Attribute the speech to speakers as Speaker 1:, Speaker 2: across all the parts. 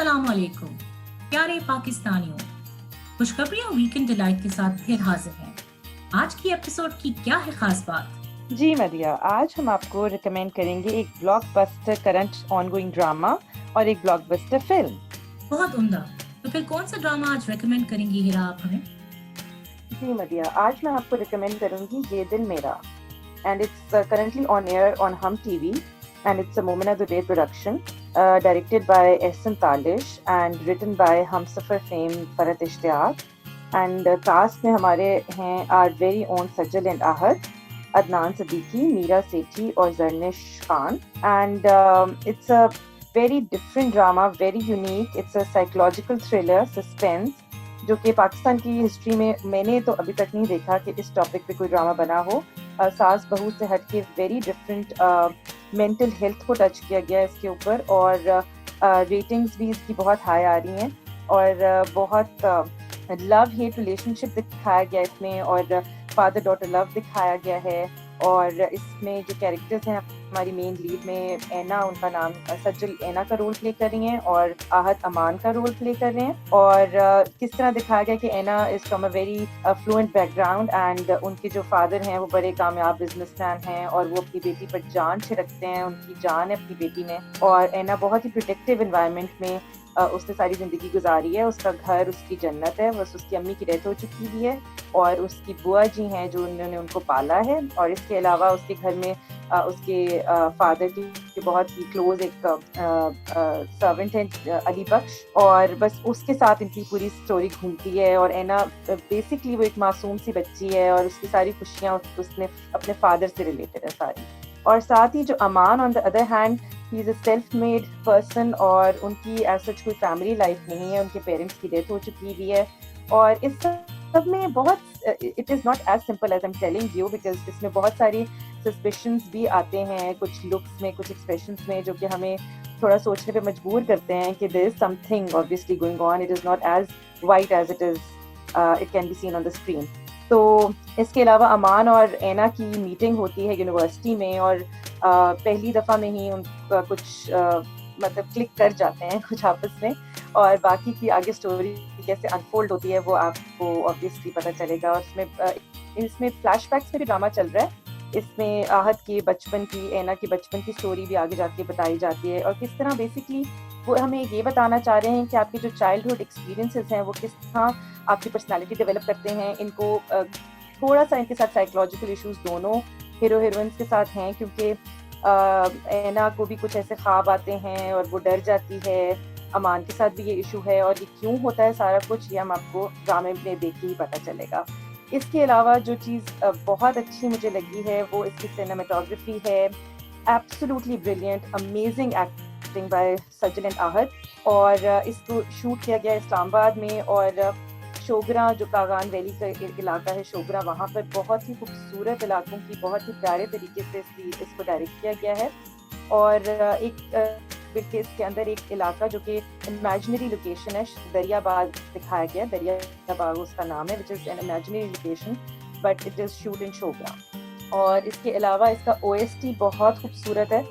Speaker 1: السلام علیکم پیارے پاکستانیوں، خوشخبریاں ویکنڈ ڈیلائٹ کے ساتھ پھر حاضر ہیں۔ آج کی ایپیسوڈ کی کیا ہے خاص بات؟
Speaker 2: جی مدیہ، آج ہم آپ کو ریکمینڈ کریں گے ایک block buster current on going drama اور ایک بلاک بسٹر فلم۔
Speaker 1: بہت عمدہ۔ تو پھر کون سا ڈرامہ آج ریکمینڈ کریں گی ہیرا آپ ہمیں؟
Speaker 2: جی مدیہ، آج میں آپ کو ریکمینڈ کروں گی یہ دل میرا، and it's currently on air on Hum TV وی، اینڈ اٹس اے مومن of the day production, directed by Ahsan Talish and written by Humsafar fame Farhat Ishtiaq, and cast میں ہمارے ہیں are very own Sajal and Ahad, Adnan Siddiqui, Mira Sethi اور Zarnish Khan, and it's a very different drama, very unique, it's a psychological thriller suspense جو کہ پاکستان کی history میں نے تو ابھی تک نہیں دیکھا کہ اس ٹاپک پہ کوئی ڈرامہ بنا ہو۔ ساس بہو سے ہٹ کے ویری ڈفرینٹ مینٹل ہیلتھ کو ٹچ کیا گیا اس کے اوپر، اور ریٹنگز بھی اس کی بہت ہائی آ رہی ہیں، اور بہت لو ہیٹ ریلیشن شپ دکھایا گیا اس میں، اور فادر ڈاٹر لو دکھایا گیا ہے، اور اس میں جو کیریکٹرز ہیں ہماری مین لیڈ میں اینا، ان کا نام سجل اینا کا رول پلے کر رہی ہیں، اور آہد امان کا رول پلے کر رہے ہیں، اور کس طرح دکھایا گیا کہ Aina is from a very fluent background, and ان کے جو فادر ہیں وہ بڑے کامیاب بزنس مین ہیں، اور وہ اپنی بیٹی پر جان چھڑکتے ہیں، ان کی جان ہے اپنی بیٹی میں، اور اینا بہت ہی پروٹیکٹیو انوائرمنٹ میں اس نے ساری زندگی گزاری ہے، اس کا گھر اس کی جنت ہے، بس اس کی امی کی ڈیتھ ہو چکی ہوئی ہے، اور اس کی بوا جی ہیں جو انہوں نے ان کو پالا ہے، اور اس کے علاوہ اس کے گھر میں اس کے فادر کی بہت ہی کلوز ایک سرونٹ ہے علی بخش، اور بس اس کے ساتھ ان کی پوری سٹوری گھومتی ہے، اور اینا بیسکلی وہ ایک معصوم سی بچی ہے، اور اس کی ساری خوشیاں اس نے اپنے فادر سے ریلیٹڈ ہے ساری، اور ساتھ ہی جو Aman on the other hand he is a self made person, اور ان کی ایز سچ کوئی فیملی لائف نہیں ہے، ان کے پیرنٹس کی ڈیتھ ہو چکی ہوئی ہے، اور اس سب میں بہت it is not as simple as am telling you, because اس میں بہت ساری سسپیشنز بھی آتے ہیں، کچھ لکس میں، کچھ ایکسپریشنز میں، جو کہ ہمیں تھوڑا سوچنے پہ مجبور کرتے ہیں کہ دیر از سم تھنگ obviously going on, it is not as white as it can be seen on the screen۔ تو اس کے علاوہ امان اور اینا کی میٹنگ ہوتی ہے یونیورسٹی میں، اور پہلی دفعہ میں ہی ان کا کچھ مطلب کلک کر جاتے ہیں کچھ آپس میں، اور باقی کی آگے اسٹوری کیسے انفولڈ ہوتی ہے وہ آپ کو obviously پتہ چلے گا۔ اور اس میں فلیش بیکس میں بھی ڈرامہ چل رہا ہے، اس میں آہد کی بچپن کی، اینا کی بچپن کی سٹوری بھی آگے جا کے بتائی جاتی ہے، اور کس طرح بیسکلی وہ ہمیں یہ بتانا چاہ رہے ہیں کہ آپ کے جو چائلڈہڈ ایکسپیرینسز ہیں وہ کس طرح آپ کی پرسنالٹی ڈیولپ کرتے ہیں۔ ان کو تھوڑا سا ان کے ساتھ سائیکولوجیکل ایشوز دونوں ہیرو ہیروئنس کے ساتھ ہیں، کیونکہ اینا کو بھی کچھ ایسے خواب آتے ہیں اور وہ ڈر جاتی ہے، امان کے ساتھ بھی یہ ایشو ہے، اور یہ کیوں ہوتا ہے سارا کچھ یہ ہم آپ کو ڈرامے میں دیکھ کے ہی پتہ چلے گا۔ اس کے علاوہ جو چیز بہت اچھی مجھے لگی ہے وہ اس کی سینیمیٹوگرافی ہے، absolutely brilliant, amazing acting by Sajal and Ahad, اور اس کو شوٹ کیا گیا اسلام آباد میں، اور شوگرا جو کاغان ویلی کا علاقہ ہے شوگرا، وہاں پر بہت ہی خوبصورت علاقوں کی بہت ہی پیارے طریقے سے اس کو ڈائریکٹ کیا گیا ہے، اور ایک بلکہ اس کے اندر ایک علاقہ جو کہ امیجنری لوکیشن ہے، دریا باغ دکھایا گیا، دریا باغ اس کا نام ہے، which is an imaginary location but it is shot in Shogran. اور اس کے علاوہ اس کا او ایس ٹی بہت خوبصورت ہے،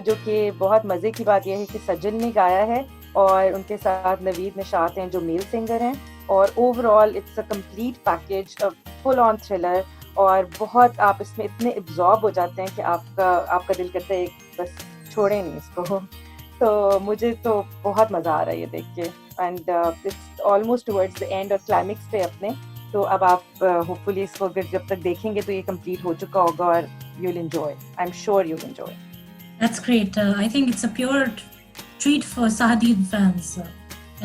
Speaker 2: جو کہ بہت مزے کی بات یہ ہے کہ سجل نے گایا ہے، اور ان کے ساتھ نوید نشاط ہیں جو میل سنگر ہیں، اور overall it's a complete package, full on thriller, اور بہت آپ اس میں اتنے ابزارب ہو جاتے ہیں کہ آپ کا دل کرتا ہے بس چھوڑیں نہیں اس کو۔ تو مجھے تو بہت مزہ آ رہا ہے یہ دیکھ کے، and it's almost towards the end اور کلائمیکس پہ اپنے، تو اب آپ ہوپ فلی اس کو اگر جب تک دیکھیں گے تو یہ کمپلیٹ ہو چکا ہوگا، اور you will enjoy, I am sure you will enjoy.
Speaker 1: That's great. I think it's a pure treat for Sahadeen fans.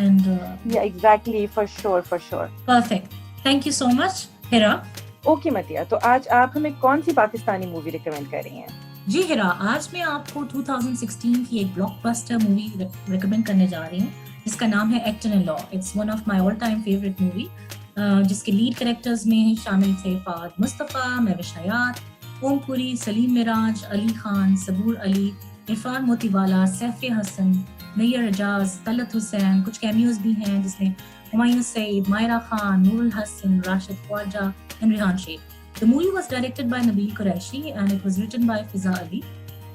Speaker 1: And
Speaker 2: Yeah, exactly, for sure.
Speaker 1: perfect. Thank you so much, Hira.
Speaker 2: Okay Madiha, تو آج آپ ہمیں کون سی Pakistani movie recommend کر رہی ہیں؟
Speaker 1: جی ہیرا، آج میں آپ کو 2016 کی ایک بلاک بسٹر مووی ریکمینڈ کرنے جا رہی ہوں جس کا نام ہے actor in law. It's one of my all time favourite movie, جس کے لیڈ کریکٹرز میں شامل تھے فہد مصطفیٰ، مہوش حیات، اوم پوری، سلیم معراج، علی خان، صبور علی، عرفان موتی والا، سیف حسن، نیر اعجاز، طلعت حسین، کچھ کیمیوز بھی ہیں جس میں ہمایوں سعید، مائرہ خان، نور الحسن، راشد خواجہ، and Rehan Sheikh. The movie was directed by Nabil Qureshi and it was written by Fiza Ali.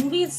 Speaker 1: Movie is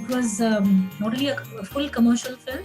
Speaker 1: it was not only a full commercial film,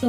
Speaker 1: So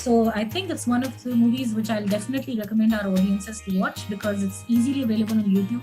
Speaker 1: So I think it's one of the movies which I'll definitely recommend our audiences to watch because it's easily available on YouTube.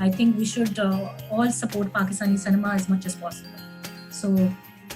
Speaker 1: I think we should all support Pakistani cinema as much as possible. So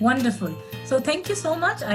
Speaker 1: Wonderful. So thank you so much. I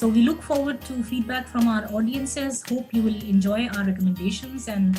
Speaker 1: So we look forward to feedback from our audiences. Hope you will enjoy our recommendations and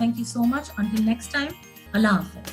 Speaker 1: Thank you so much. Until next time. Allah Hafiz.